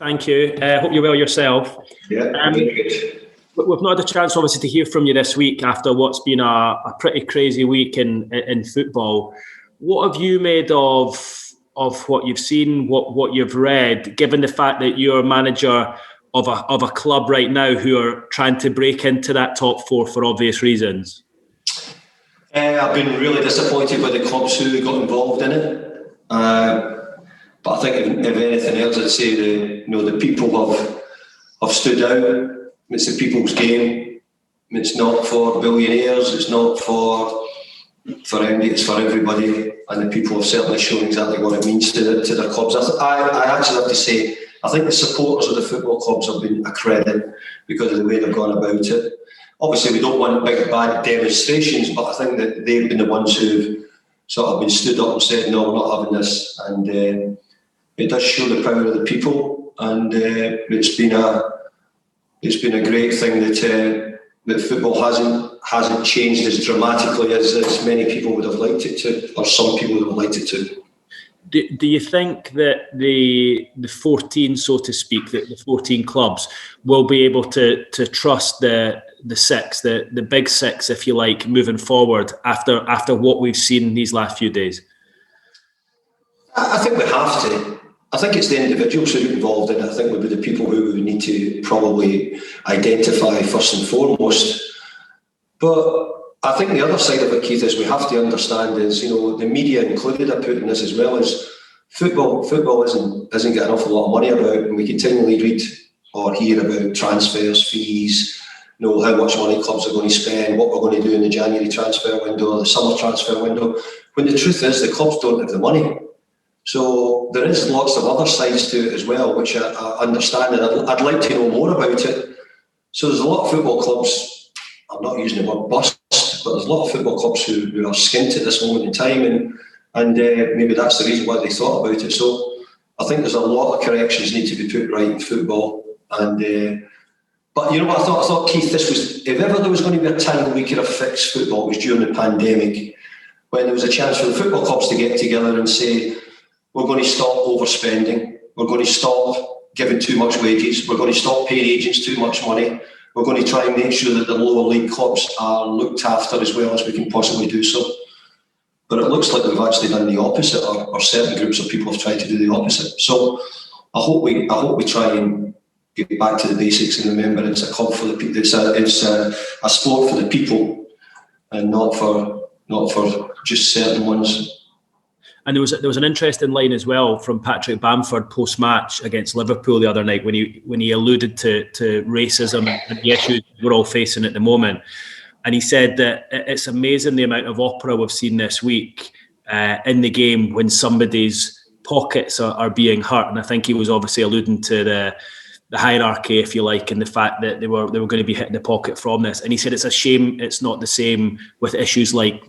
Thank you. Hope you're well yourself. Yeah, very good. We've not had a chance, obviously, to hear from you this week after what's been a pretty crazy week in football. What have you made of what you've seen, what you've read, given the fact that you're a manager of a club right now who are trying to break into that top four for obvious reasons? I've been really disappointed with the clubs who got involved in it. But I think if anything else, I'd say the people have stood out. It's the people's game. It's not for billionaires. It's not for MD. It's for everybody. And the people have certainly shown exactly what it means to their clubs. I actually have to say, I think the supporters of the football clubs have been a credit because of the way they've gone about it. Obviously, we don't want big bad demonstrations, but I think that they've been the ones who've sort of been stood up and said, no, we're not having this. And it does show the power of the people, and it's been a great thing that football hasn't changed as dramatically as many people would have liked it to, or some people would have liked it to. Do you think that the 14, so to speak, that the 14 clubs will be able to trust the six, the big six, if you like, moving forward after what we've seen these last few days? I think we have to. I think it's the individuals who are involved in it. I think would be the people who we need to probably identify first and foremost. But I think the other side of it, Keith, is we have to understand is, the media included are putting this as well as football. Football isn't getting an awful lot of money about, and we continually read or hear about transfers, fees, how much money clubs are going to spend, what we're going to do in the January transfer window, the summer transfer window. When the truth is, the clubs don't have the money. So there is lots of other sides to it as well, which I understand, and I'd like to know more about it. So there's a lot of football clubs, I'm not using the word bust, but there's a lot of football clubs who are skint at this moment in time, and maybe that's the reason why they thought about it. So I think there's a lot of corrections need to be put right in football. And but you know what I thought, Keith, if ever there was going to be a time we could have fixed football, it was during the pandemic, when there was a chance for the football clubs to get together and say, we're going to stop overspending, we're going to stop giving too much wages, we're going to stop paying agents too much money, we're going to try and make sure that the lower league clubs are looked after as well as we can possibly do so. But it looks like we've actually done the opposite, or certain groups of people have tried to do the opposite. So I hope we try and get back to the basics and remember it's a club for the people. It's a sport for the people, and not for just certain ones. And there was an interesting line as well from Patrick Bamford post-match against Liverpool the other night when he alluded to racism and the issues we're all facing at the moment. And he said that it's amazing the amount of opera we've seen this week in the game when somebody's pockets are being hurt. And I think he was obviously alluding to the hierarchy, if you like, and the fact that they were going to be hitting the pocket from this. And he said it's a shame it's not the same with issues like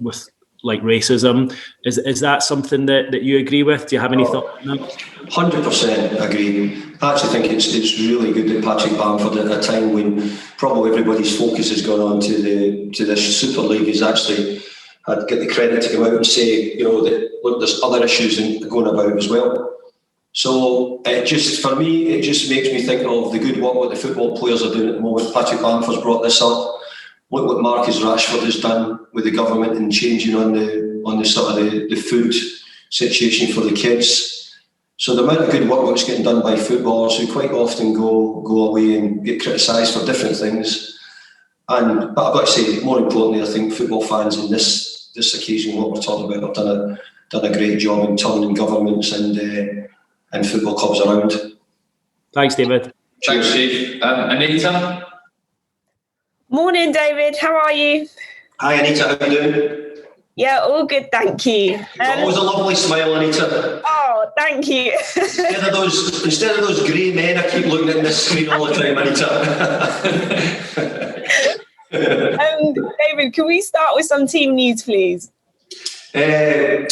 racism. Is that something that you agree with? Do you have any thoughts on that? 100% agree. I actually think it's really good that Patrick Bamford, at a time when probably everybody's focus has gone on to this Super League, has actually had get the credit to come out and say, that look, there's other issues going about as well. So for me, it just makes me think of the good work what the football players are doing at the moment. Patrick Bamford's brought this up. Look what Marcus Rashford has done with the government and changing on the sort of the food situation for the kids. So the amount of good work that's getting done by footballers who quite often go away and get criticised for different things. But I've got to say, more importantly, I think football fans in this occasion, what we're talking about, have done a great job in turning governments and football clubs around. Thanks, David. Thanks, Steve. Anita? Morning, David. How are you? Hi, Anita. How are you doing? Yeah, all good, thank you. Always a lovely smile, Anita. Oh, thank you. Instead of those grey men, I keep looking at this screen all the time, Anita. David, can we start with some team news, please? We're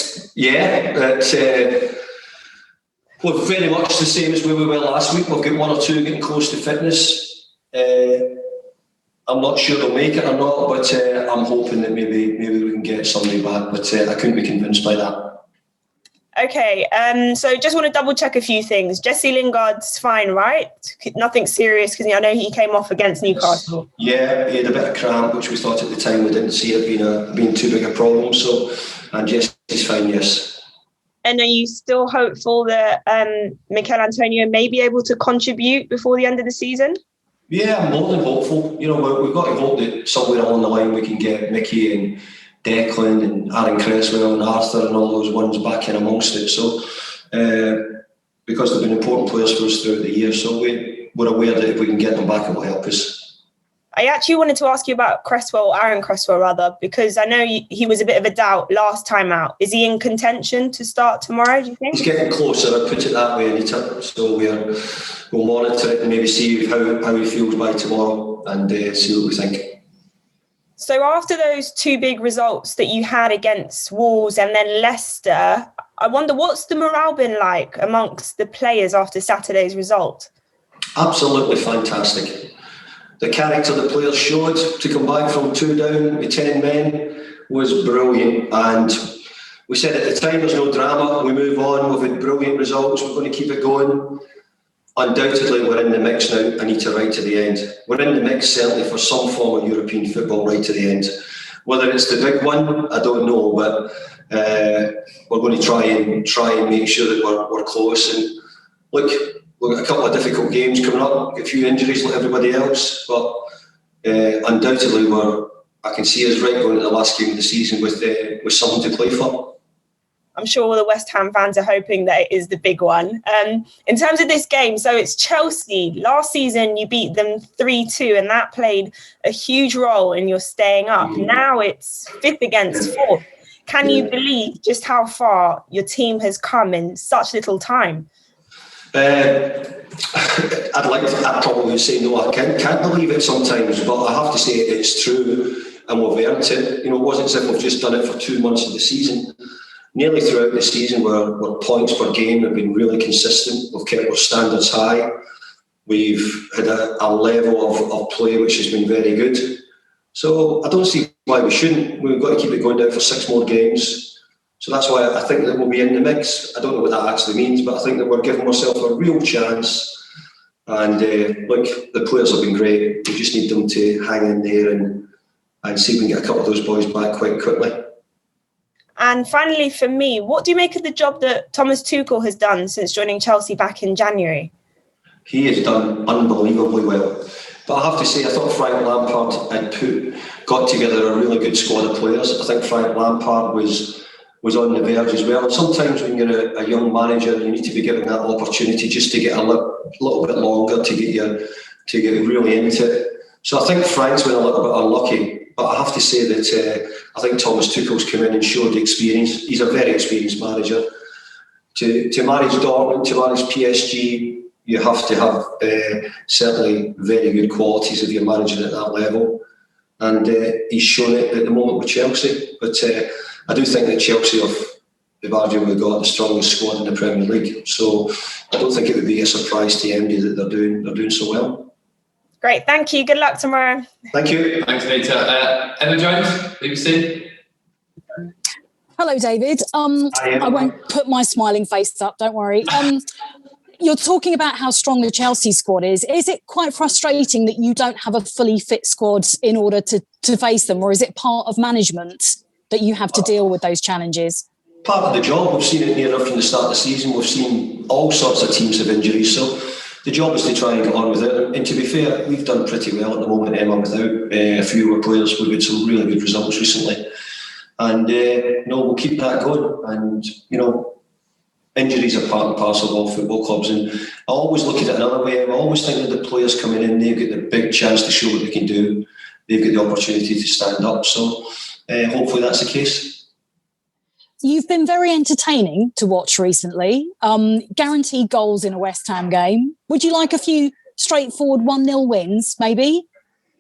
very much the same as where we were last week. We've got one or two getting close to fitness. I'm not sure they'll make it or not, but I'm hoping that maybe we can get somebody back. But I couldn't be convinced by that. Okay, so just want to double check a few things. Jesse Lingard's fine, right? Nothing serious, because I know he came off against Newcastle. Yeah, he had a bit of cramp, which we thought at the time we didn't see it being too big a problem. So, and Jesse's fine, yes. And are you still hopeful that Mikel Antonio may be able to contribute before the end of the season? Yeah, I'm more than hopeful. We've got to hope that somewhere along the line we can get Mickey and Declan and Aaron Cresswell and Arthur and all those ones back in amongst it. So, because they've been important players for us throughout the year, so we're aware that if we can get them back, it will help us. I actually wanted to ask you about Aaron Cresswell rather, because I know he was a bit of a doubt last time out. Is he in contention to start tomorrow, do you think? He's getting closer, I'd put it that way, Anita. So we'll monitor it and maybe see how he feels by tomorrow and see what we think. So after those two big results that you had against Wolves and then Leicester, I wonder what's the morale been like amongst the players after Saturday's result? Absolutely fantastic. The character the players showed to come back from 2 down to 10 men was brilliant. And we said at the time, there's no drama. We move on. We've had brilliant results. We're going to keep it going. Undoubtedly, we're in the mix now, Anita, right to the end. We're in the mix, certainly, for some form of European football right to the end. Whether it's the big one, I don't know, but we're going to try and make sure that we're close. And look, we've got a couple of difficult games coming up, a few injuries like everybody else, but undoubtedly I can see us right going to the last game of the season with something to play for. I'm sure all the West Ham fans are hoping that it is the big one. In terms of this game, so it's Chelsea. Last season, you beat them 3-2, and that played a huge role in your staying up. Now it's 5th against 4th. Can you believe just how far your team has come in such little time? I'd probably say no, I can't believe it sometimes, but I have to say it's true, and we've earned it. It wasn't as if we've just done it for 2 months of the season. Nearly throughout the season, where points per game have been really consistent. We've kept our standards high. We've had a level of play which has been very good. So I don't see why we shouldn't. We've got to keep it going down for 6 more games. So that's why I think that we'll be in the mix. I don't know what that actually means, but I think that we're giving ourselves a real chance. And look, the players have been great. We just need them to hang in there and see if we can get a couple of those boys back quite quickly. And finally, for me, what do you make of the job that Thomas Tuchel has done since joining Chelsea back in January? He has done unbelievably well. But I have to say, I thought Frank Lampard had got together a really good squad of players. I think Frank Lampard was on the verge as well. And sometimes when you're a young manager, you need to be given that opportunity just to get a little bit longer to get really into it. So I think Frank's been a little bit unlucky. But I have to say that I think Thomas Tuchel's come in and showed the experience. He's a very experienced manager. To manage Dortmund, to manage PSG, you have to have certainly very good qualities if you're managing at that level. And he's shown it at the moment with Chelsea. But I do think that Chelsea have arguably got the strongest squad in the Premier League. So I don't think it would be a surprise to anybody that they're doing so well. Great, thank you. Good luck tomorrow. Thank you. Thanks, Nita. Emma Jones, BBC. Hello, David. I won't put my smiling face up, don't worry. You're talking about how strong the Chelsea squad is. Is it quite frustrating that you don't have a fully fit squad in order to face them, or is it part of management that you have to deal with those challenges? Part of the job. We've seen it near enough from the start of the season. We've seen all sorts of teams have injuries, so the job is to try and get on with it. And to be fair, we've done pretty well at the moment, Emma, without a few of our players. We've had some really good results recently. And we'll keep that going. And, injuries are part and parcel of all football clubs. And I always look at it another way. I always think that the players coming in, they've got the big chance to show what they can do. They've got the opportunity to stand up. So hopefully that's the case. You've been very entertaining to watch recently. Guaranteed goals in a West Ham game. Would you like a few straightforward 1-0 wins, maybe?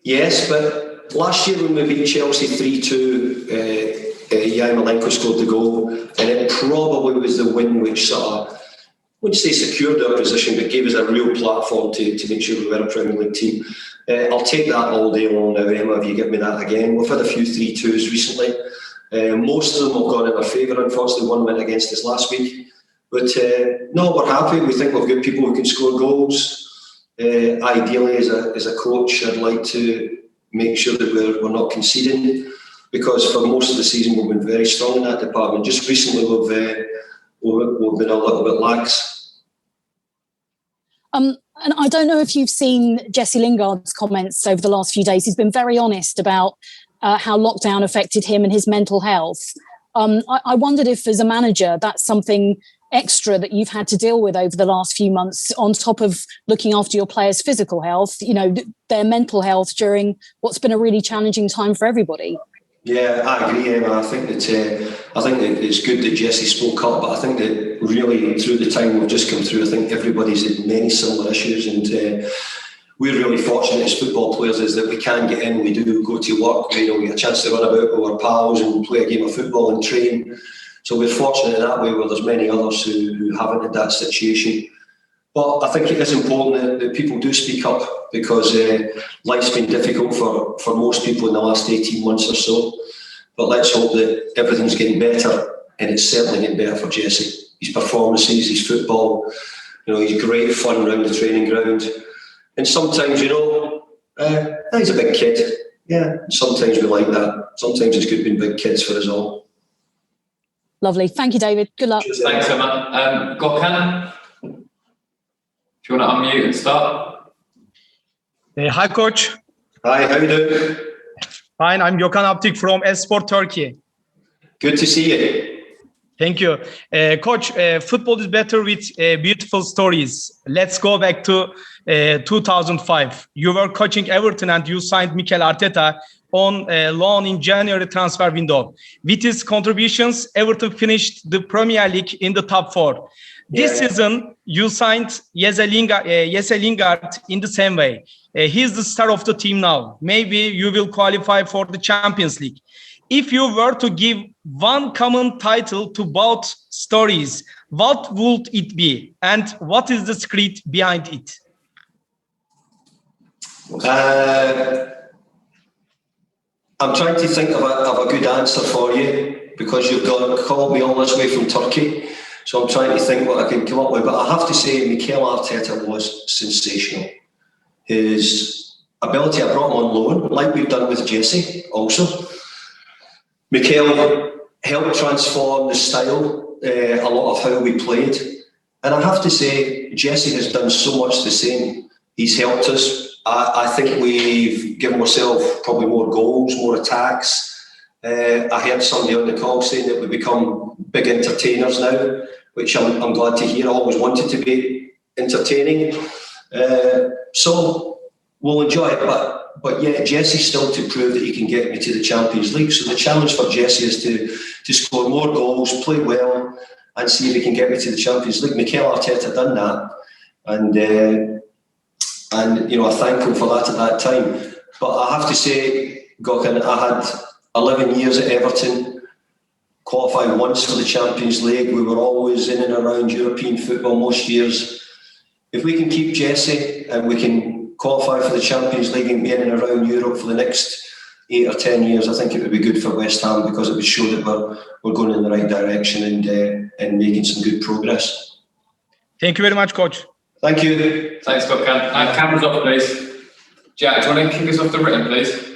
Yes, but last year when we beat Chelsea 3-2, Yarmolenko scored the goal, and it probably was the win which sort of, I wouldn't say secured our position, but gave us a real platform to make sure we were a Premier League team. I'll take that all day long now, Emma, if you give me that again. We've had a few 3-2s recently. Most of them have gone in our favour. Unfortunately, one went against us last week. But no, we're happy. We think we've got people who can score goals. Ideally, as a coach, I'd like to make sure that we're not conceding, because for most of the season we've been very strong in that department. Just recently we've been a little bit lax. And I don't know if you've seen Jesse Lingard's comments over the last few days. He's been very honest about how lockdown affected him and his mental health. I wondered if, as a manager, that's something extra that you've had to deal with over the last few months, on top of looking after your players' physical health, their mental health during what's been a really challenging time for everybody. Yeah, I agree, Emma. I think that it's good that Jesse spoke up, but I think that really through the time we've just come through, I think everybody's had many similar issues, and we're really fortunate as football players is that we can get in, we do go to work, we get a chance to run about with our pals and play a game of football and train. So we're fortunate in that way, where there's many others who haven't had that situation. But I think it is important that people do speak up, because life's been difficult for most people in the last 18 months or so. But let's hope that everything's getting better, and it's certainly getting better for Jesse. His performances, his football, he's great fun around the training ground. And sometimes, he's a big kid. Yeah, sometimes we like that. Sometimes it's good being big kids for us all. Lovely. Thank you, David. Good luck. Thanks, Emma. Gökhan, do you want to unmute and start? Hi, Coach. Hi, how you doing? Fine, I'm Gökhan Aptik from Esport Turkey. Good to see you. Thank you. Coach, football is better with beautiful stories. Let's go back to 2005. You were coaching Everton and you signed Mikel Arteta on loan in January transfer window. With his contributions, Everton finished the Premier League in the top 4. This season, you signed Jesse Lingard in the same way. He's the star of the team now. Maybe you will qualify for the Champions League. If you were to give one common title to both stories, what would it be? And what is the secret behind it? I'm trying to think of a good answer for you, because you've called me all this way from Turkey. So I'm trying to think what I can come up with. But I have to say, Mikel Arteta was sensational. His ability, I brought him on loan, like we've done with Jesse also. Mikel helped transform the style, a lot of how we played. And I have to say, Jesse has done so much the same. He's helped us. I think we've given ourselves probably more goals, more attacks. I heard somebody on the call saying that we've become big entertainers now, which I'm glad to hear. I always wanted to be entertaining. So we'll enjoy it. But yeah, Jesse's still to prove that he can get me to the Champions League. So the challenge for Jesse is to score more goals, play well, and see if he can get me to the Champions League. Mikel Arteta done that, and I thank him for that at that time. But I have to say, Gökhan, I had 11 years at Everton, qualified once for the Champions League. We were always in and around European football most years. If we can keep Jesse and we can qualify for the Champions League and be in and around Europe for the next 8 or 10 years, I think it would be good for West Ham, because it would show that we're going in the right direction and making some good progress. Thank you very much, Coach. Thank you. Thanks, Gökhan. Cameras off, please. Jack, do you want to kick us off the written, please?